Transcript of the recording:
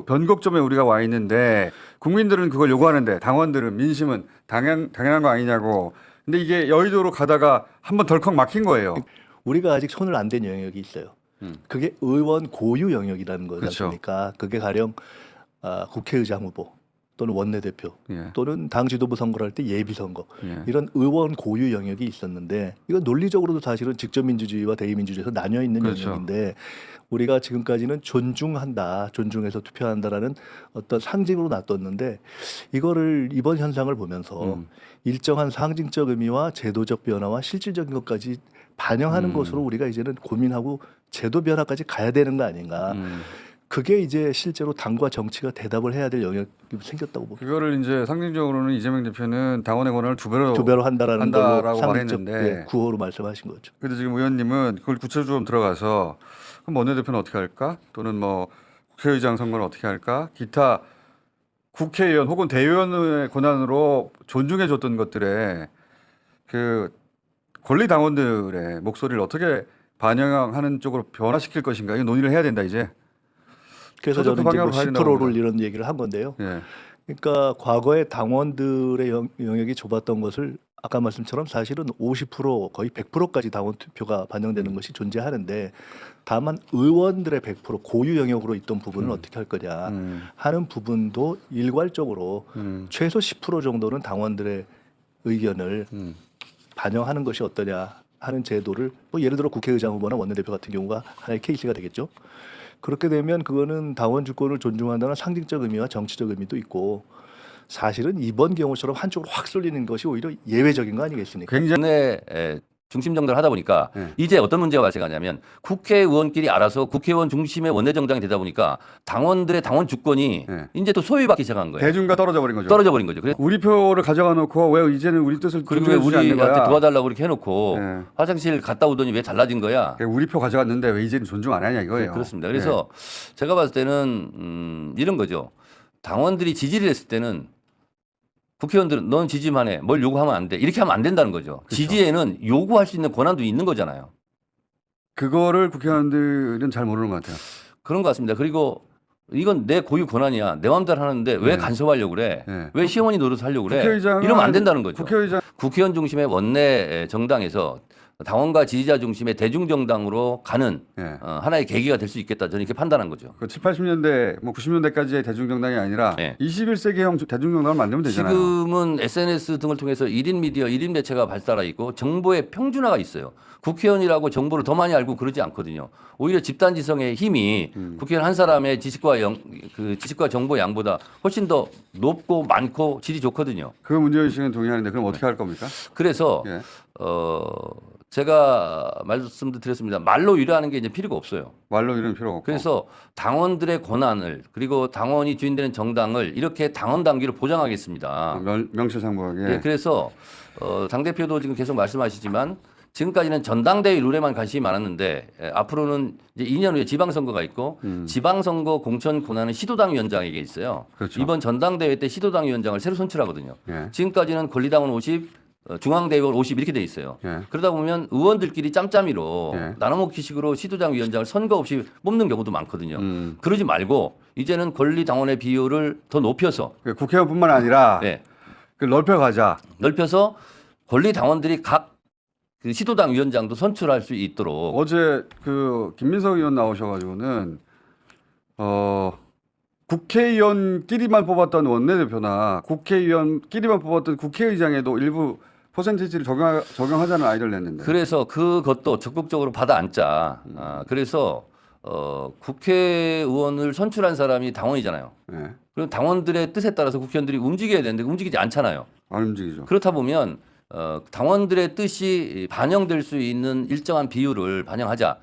그 변곡점에 우리가 와 있는데 국민들은 그걸 요구하는데 당원들은 민심은 당연한 거 아니냐고. 근데 이게 여의도로 가다가 한번 덜컥 막힌 거예요. 우리가 아직 손을 안 댄 영역이 있어요. 그게 의원 고유 영역이라는 거지 그렇죠. 않습니까? 그게 가령 국회의장 후보 또는 원내대표 예. 또는 당 지도부 선거를 할 때 예비선거 예. 이런 의원 고유 영역이 있었는데 이건 논리적으로도 사실은 직접민주주의와 대의민주주의에서 나뉘어 있는 그렇죠. 영역인데 우리가 지금까지는 존중해서 투표한다라는 어떤 상징으로 놔뒀는데 이거를 이번 현상을 보면서 일정한 상징적 의미와 제도적 변화와 실질적인 것까지 반영하는 것으로 우리가 이제는 고민하고 제도 변화까지 가야 되는 거 아닌가. 그게 이제 실제로 당과 정치가 대답을 해야 될 영역이 생겼다고 봅니다. 그거를 이제 상징적으로는 이재명 대표는 당원의 권한을 두 배로 한다라는 한다라고 걸로 말했는데 상징적 구호로 말씀하신 거죠. 근데 지금 의원님은 그걸 구체적으로 좀 들어가서 그럼 원내대표는 어떻게 할까? 또는 뭐 국회의장 선거는 어떻게 할까? 기타 국회의원 혹은 대의원의 권한으로 존중해줬던 것들에 그 권리 당원들의 목소리를 어떻게 반영하는 쪽으로 변화시킬 것인가? 이 논의를 해야 된다 이제. 그래서 저도 그 저는 이제 방향으로 뭐 가야 된다고 10%를 봅니다. 이런 얘기를 한 건데요. 예. 그러니까 과거에 당원들의 영역이 좁았던 것을 아까 말씀처럼 사실은 50% 거의 100%까지 당원 투표가 반영되는 것이 존재하는데 다만 의원들의 100% 고유 영역으로 있던 부분을 어떻게 할 거냐 하는 부분도 일괄적으로 최소 10% 정도는 당원들의 의견을 반영하는 것이 어떠냐 하는 제도를 뭐 예를 들어 국회의장 후보나 원내대표 같은 경우가 하나의 케이스가 되겠죠. 그렇게 되면 그거는 당원 주권을 존중한다는 상징적 의미와 정치적 의미도 있고 사실은 이번 경우처럼 한쪽으로 확 쏠리는 것이 오히려 예외적인 거 아니겠습니까? 굉장히 중심 정당을 하다 보니까 네. 이제 어떤 문제가 발생하냐면 국회의원끼리 알아서 국회의원 중심의 원내정당이 되다 보니까 당원들의 당원 주권이 네. 이제 또 소외받기 시작한 거예요. 대중과 떨어져 버린 거죠. 떨어져 버린 거죠. 그래서 우리 표를 가져가 놓고 왜 이제는 우리 뜻을 그리고 왜 존중해 주지 않는 우리한테 거야? 도와달라고 이렇게 해놓고 네. 화장실 갔다 오더니 왜 달라진 거야? 우리 표 가져갔는데 왜 이제는 존중 안 하냐 이거예요. 그렇습니다. 그래서 제가 봤을 때는 이런 거죠. 당원들이 지지를 했을 때는 국회의원들은 넌 지지만 해. 뭘 요구하면 안 돼. 이렇게 하면 안 된다는 거죠. 그렇죠. 지지에는 요구할 수 있는 권한도 있는 거잖아요. 그거를 국회의원들은 잘 모르는 것 같아요. 그런 것 같습니다. 그리고 이건 내 고유 권한이야. 내 마음대로 하는데 왜 네. 간섭하려고 그래? 네. 왜 시어머니 노릇 하려고 그래? 국회의장은 이러면 안 된다는 거죠. 국회의장 중심의 원내 정당에서 당원과 지지자 중심의 대중정당으로 가는 예. 하나의 계기가 될 수 있겠다. 저는 이렇게 판단한 거죠. 그 7, 80년대 뭐 90년대까지의 대중정당이 아니라 네. 21세기형 대중정당을 만들면 되잖아요. 지금은 SNS 등을 통해서 1인 미디어, 1인 매체가 발달해 있고 정보의 평준화가 있어요. 국회의원이라고 정보를 더 많이 알고 그러지 않거든요. 오히려 집단지성의 힘이 국회의원 한 사람의 지식과 정보 양보다 훨씬 더 높고 많고 질이 좋거든요. 그 문제의식은 동의하는데 그럼 어떻게 할 겁니까? 그래서 예. 제가 말씀도 드렸습니다. 말로 위로하는 게 이제 필요가 없어요. 말로 이런 필요가 없고. 그래서 당원들의 권한을 그리고 당원이 주인되는 정당을 이렇게 당원 당규를 보장하겠습니다. 명실상부하게. 예, 그래서 당 대표도 지금 계속 말씀하시지만 지금까지는 전당대회 룰에만 관심이 많았는데 앞으로는 이제 2년 후에 지방선거가 있고 지방선거 공천 권한은 시도당 위원장에게 있어요. 그렇죠. 이번 전당대회 때 시도당 위원장을 새로 선출하거든요. 예. 지금까지는 권리당원 50, 중앙대의원 50 이렇게 돼 있어요. 예. 그러다 보면 의원들끼리 짬짬이로 예. 나눠먹기식으로 시도당 위원장을 선거 없이 뽑는 경우도 많거든요. 그러지 말고 이제는 권리당원의 비율을 더 높여서 그 국회의원뿐만 아니라 네, 그 넓혀가자. 넓혀서 권리당원들이 각 그 시도당 위원장도 선출할 수 있도록 어제 그 김민석 의원 나오셔가지고는 국회의원끼리만 뽑았던 원내대표나 국회의원끼리만 뽑았던 국회의장에도 일부 퍼센티지를 적용하자는 아이디어를 냈는데. 그래서 그것도 적극적으로 받아 앉자. 그래서 국회의원을 선출한 사람이 당원이잖아요. 예. 그럼 당원들의 뜻에 따라서 국회의원들이 움직여야 되는데 움직이지 않잖아요. 안 움직이죠. 그렇다 보면 당원들의 뜻이 반영될 수 있는 일정한 비율을 반영하자.